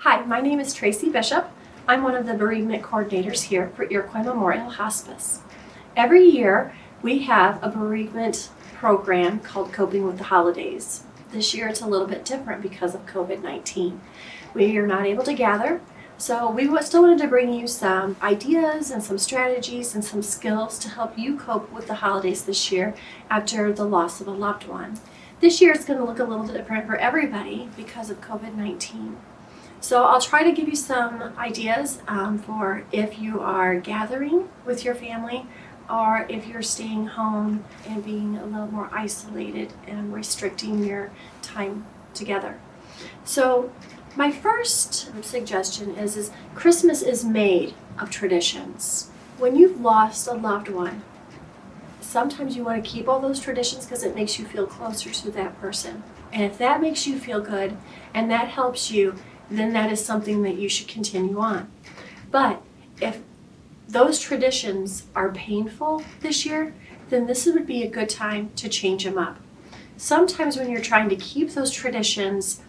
Hi, my name is Traci Bishop. I'm one of the bereavement coordinators here for Iroquois Memorial Hospice. Every year we have a bereavement program called Coping with the Holidays. This year it's a little bit different because of COVID-19. We are not able to gather, so we still wanted to bring you some ideas and some strategies and some skills to help you cope with the holidays this year after the loss of a loved one. This year it's going to look a little different for everybody because of COVID-19. So I'll try to give you some ideas for if you are gathering with your family or if you're staying home and being a little more isolated and restricting your time together. So my first suggestion is Christmas is made of traditions. When you've lost a loved one, sometimes you want to keep all those traditions because it makes you feel closer to that person. And if that makes you feel good and that helps you, then that is something that you should continue on. But if those traditions are painful this year, then this would be a good time to change them up. Sometimes when you're trying to keep those traditions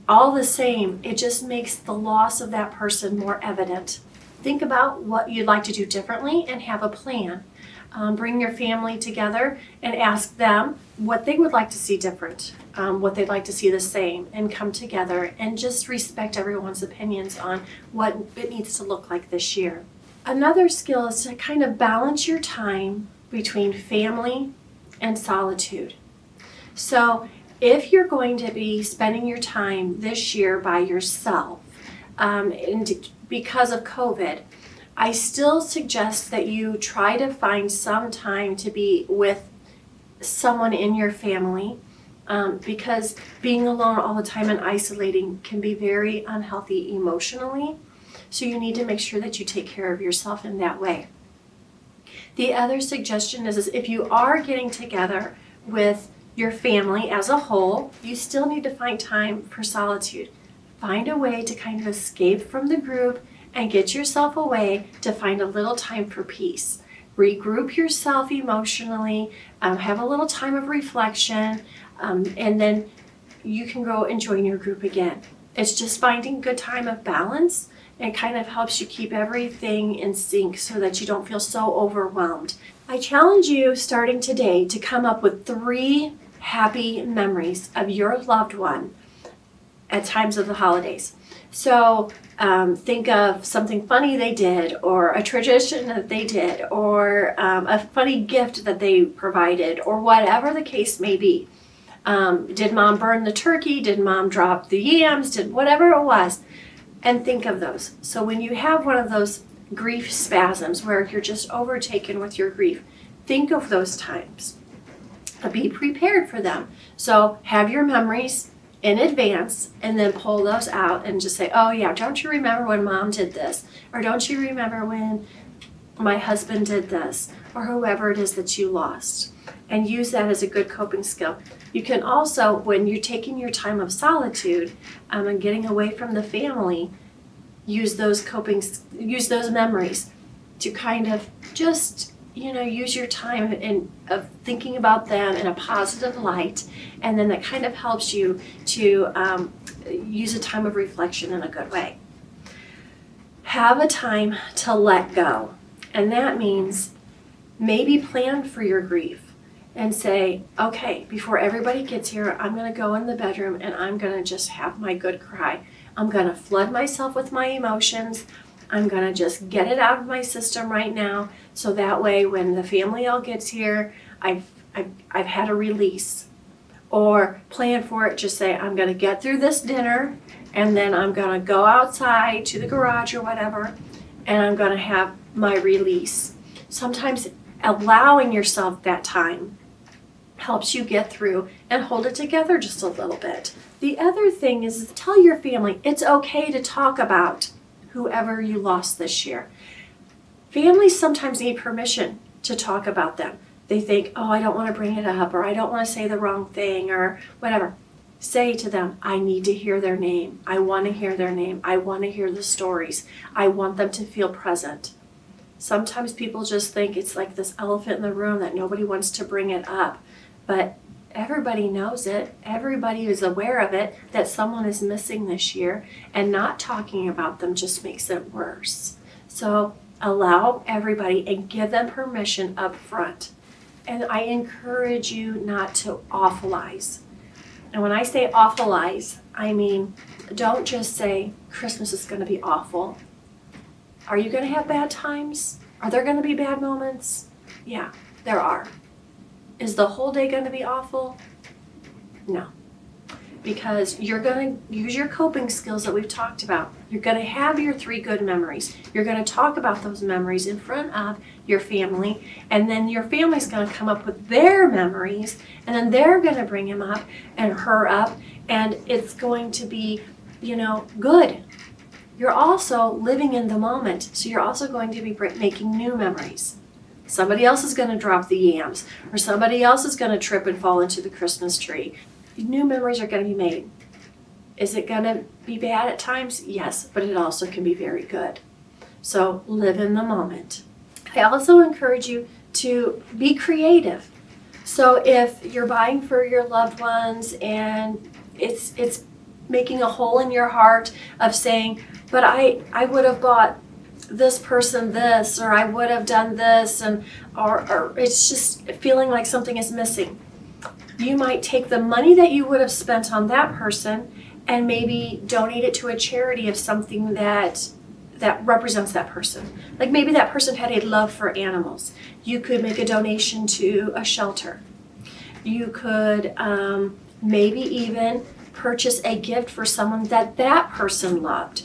all the same, it just makes the loss of that person more evident. Think about what you'd like to do differently and have a plan. Bring your family together and ask them what they would like to see different, what they'd like to see the same, and come together and just respect everyone's opinions on what it needs to look like this year. Another skill is to kind of balance your time between family and solitude. So if you're going to be spending your time this year by yourself, and because of COVID, I still suggest that you try to find some time to be with someone in your family because being alone all the time and isolating can be very unhealthy emotionally. So you need to make sure that you take care of yourself in that way. The other suggestion is if you are getting together with your family as a whole, you still need to find time for solitude. Find a way to kind of escape from the group and get yourself away to find a little time for peace. Regroup yourself emotionally, have a little time of reflection, and then you can go and join your group again. It's just finding a good time of balance and kind of helps you keep everything in sync so that you don't feel so overwhelmed. I challenge you starting today to come up with 3 happy memories of your loved one at times of the holidays. So think of something funny they did, or a tradition that they did, or a funny gift that they provided, or whatever the case may be. Did mom burn the turkey? Did mom drop the yams? Did whatever it was. And think of those. So when you have one of those grief spasms where you're just overtaken with your grief, think of those times. Be prepared for them. So have your memories in advance and then pull those out and just say, oh yeah, don't you remember when mom did this? Or don't you remember when my husband did this? Or whoever it is that you lost. And use that as a good coping skill. You can also, when you're taking your time of solitude and getting away from the family, use those memories to kind of just, use your time of thinking about them in a positive light, and then that kind of helps you to use a time of reflection in a good way. Have a time to let go, and that means maybe plan for your grief and say, okay, before everybody gets here, I'm going to go in the bedroom and I'm going to just have my good cry. I'm going to flood myself with my emotions. I'm going to just get it out of my system right now, so that way when the family all gets here, I've had a release. Or plan for it, just say, I'm going to get through this dinner, and then I'm going to go outside to the garage or whatever, and I'm going to have my release. Sometimes allowing yourself that time helps you get through and hold it together just a little bit. The other thing is tell your family it's okay to talk about whoever you lost this year. Families sometimes need permission to talk about them. They think, oh, I don't want to bring it up, or I don't want to say the wrong thing, or whatever. Say to them, I need to hear their name. I want to hear their name. I want to hear the stories. I want them to feel present. Sometimes people just think it's like this elephant in the room that nobody wants to bring it up. But Everybody knows it. Everybody is aware of it, that someone is missing this year, and not talking about them just makes it worse. So allow everybody and give them permission up front. And I encourage you not to awfulize. And when I say awfulize, I mean, don't just say Christmas is going to be awful. Are you going to have bad times? Are there going to be bad moments? Yeah, there are. Is the whole day going to be awful? No. Because you're going to use your coping skills that we've talked about. You're going to have your 3 good memories. You're going to talk about those memories in front of your family, and then your family's going to come up with their memories, and then they're going to bring him up and her up, and it's going to be, good. You're also living in the moment, so you're also going to be making new memories. Somebody else is going to drop the yams, or somebody else is going to trip and fall into the Christmas tree. New memories are going to be made. Is it going to be bad at times? Yes, but it also can be very good. So live in the moment. I also encourage you to be creative. So if you're buying for your loved ones and it's making a hole in your heart of saying, but I would have bought this person this, or I would have done this, and or it's just feeling like something is missing. You might take the money that you would have spent on that person and maybe donate it to a charity of something that represents that person. Like maybe that person had a love for animals. You could make a donation to a shelter. You could maybe even purchase a gift for someone that person loved.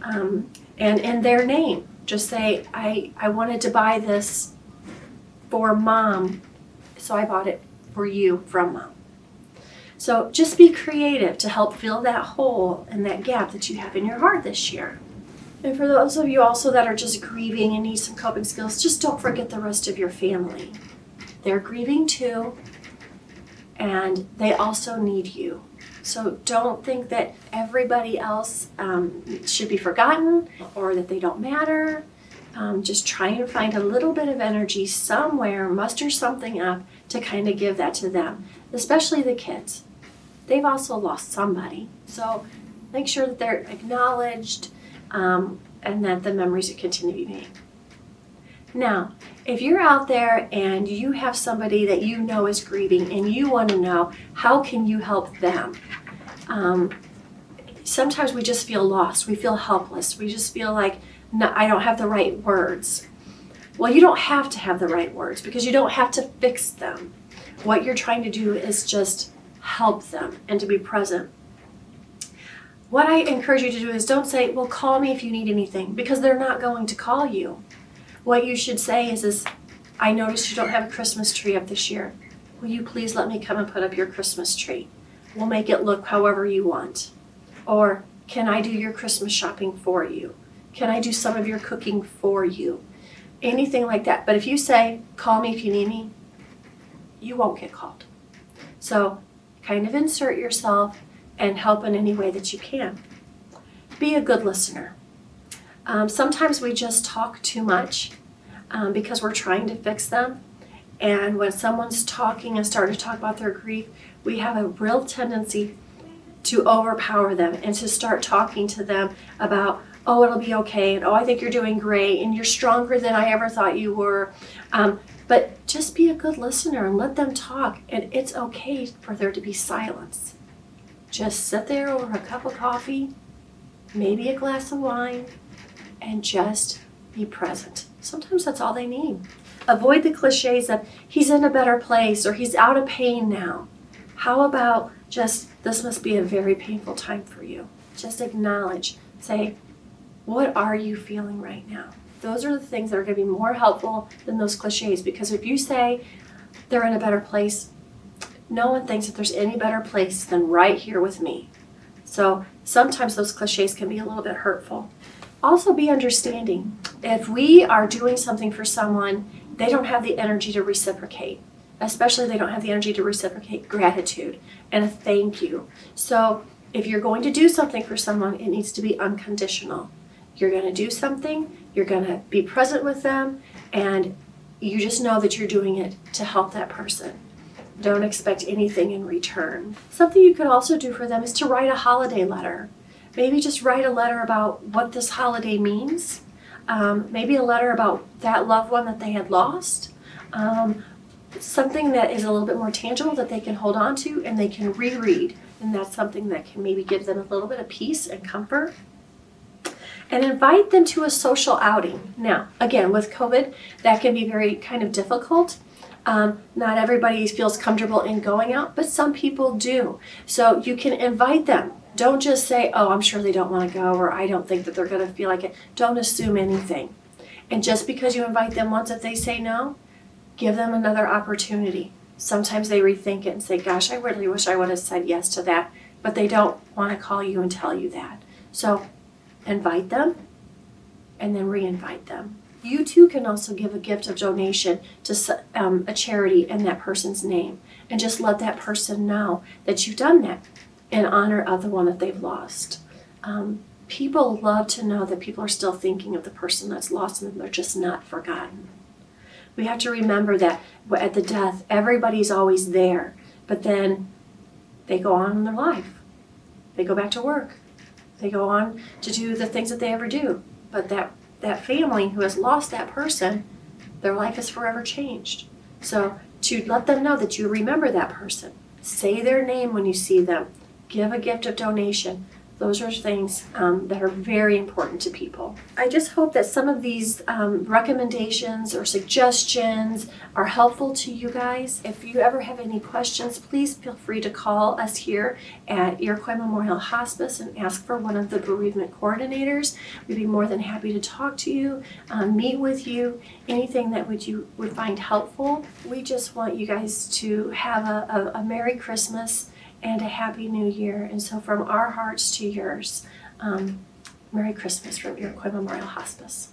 And in their name, just say, I wanted to buy this for Mom, so I bought it for you from Mom. So just be creative to help fill that hole and that gap that you have in your heart this year. And for those of you also that are just grieving and need some coping skills, just don't forget the rest of your family. They're grieving too, and they also need you. So don't think that everybody else should be forgotten or that they don't matter. Just try and find a little bit of energy somewhere, muster something up to kind of give that to them, especially the kids. They've also lost somebody. So make sure that they're acknowledged and that the memories continue to be made. Now, if you're out there and you have somebody that you know is grieving and you want to know how can you help them, sometimes we just feel lost. We feel helpless. We just feel like, no, I don't have the right words. Well, you don't have to have the right words because you don't have to fix them. What you're trying to do is just help them and to be present. What I encourage you to do is don't say, well, call me if you need anything, because they're not going to call you. What you should say is, I noticed you don't have a Christmas tree up this year. Will you please let me come and put up your Christmas tree? We'll make it look however you want. Or, can I do your Christmas shopping for you? Can I do some of your cooking for you? Anything like that. But if you say, call me if you need me, you won't get called. So kind of insert yourself and help in any way that you can. Be a good listener. Sometimes we just talk too much because we're trying to fix them. And when someone's talking and starting to talk about their grief, we have a real tendency to overpower them and to start talking to them about, oh, it'll be okay, and oh, I think you're doing great, and you're stronger than I ever thought you were. But just be a good listener and let them talk, and it's okay for there to be silence. Just sit there over a cup of coffee, maybe a glass of wine, and just be present. Sometimes that's all they need. Avoid the cliches of, he's in a better place, or he's out of pain now. How about just, this must be a very painful time for you. Just acknowledge, say, what are you feeling right now? Those are the things that are going to be more helpful than those cliches, because if you say they're in a better place, no one thinks that there's any better place than right here with me. So sometimes those cliches can be a little bit hurtful. Also be understanding. If we are doing something for someone, they don't have the energy to reciprocate. Especially they don't have the energy to reciprocate gratitude and a thank you. So if you're going to do something for someone, it needs to be unconditional. You're going to do something, you're going to be present with them, and you just know that you're doing it to help that person. Don't expect anything in return. Something you could also do for them is to write a holiday letter. Maybe just write a letter about what this holiday means. Maybe a letter about that loved one that they had lost. Something that is a little bit more tangible that they can hold on to and they can reread. And that's something that can maybe give them a little bit of peace and comfort. And invite them to a social outing. Now, again, with COVID, that can be very kind of difficult. Not everybody feels comfortable in going out, but some people do. So you can invite them. Don't just say, oh, I'm sure they don't want to go, or I don't think that they're going to feel like it. Don't assume anything. And just because you invite them once, if they say no, give them another opportunity. Sometimes they rethink it and say, gosh, I really wish I would have said yes to that, but they don't want to call you and tell you that. So invite them and then re-invite them. You too can also give a gift of donation to a charity in that person's name, and just let that person know that you've done that in honor of the one that they've lost. People love to know that people are still thinking of the person that's lost and they're just not forgotten. We have to remember that at the death, everybody's always there, but then they go on in their life. They go back to work. They go on to do the things that they ever do. But that family who has lost that person, their life is forever changed. So to let them know that you remember that person, say their name when you see them, give a gift of donation. Those are things that are very important to people. I just hope that some of these recommendations or suggestions are helpful to you guys. If you ever have any questions, please feel free to call us here at Iroquois Memorial Hospice and ask for one of the bereavement coordinators. We'd be more than happy to talk to you, meet with you, anything that you would find helpful. We just want you guys to have a Merry Christmas and a Happy New Year. And so from our hearts to yours, Merry Christmas from Iroquois Memorial Hospice.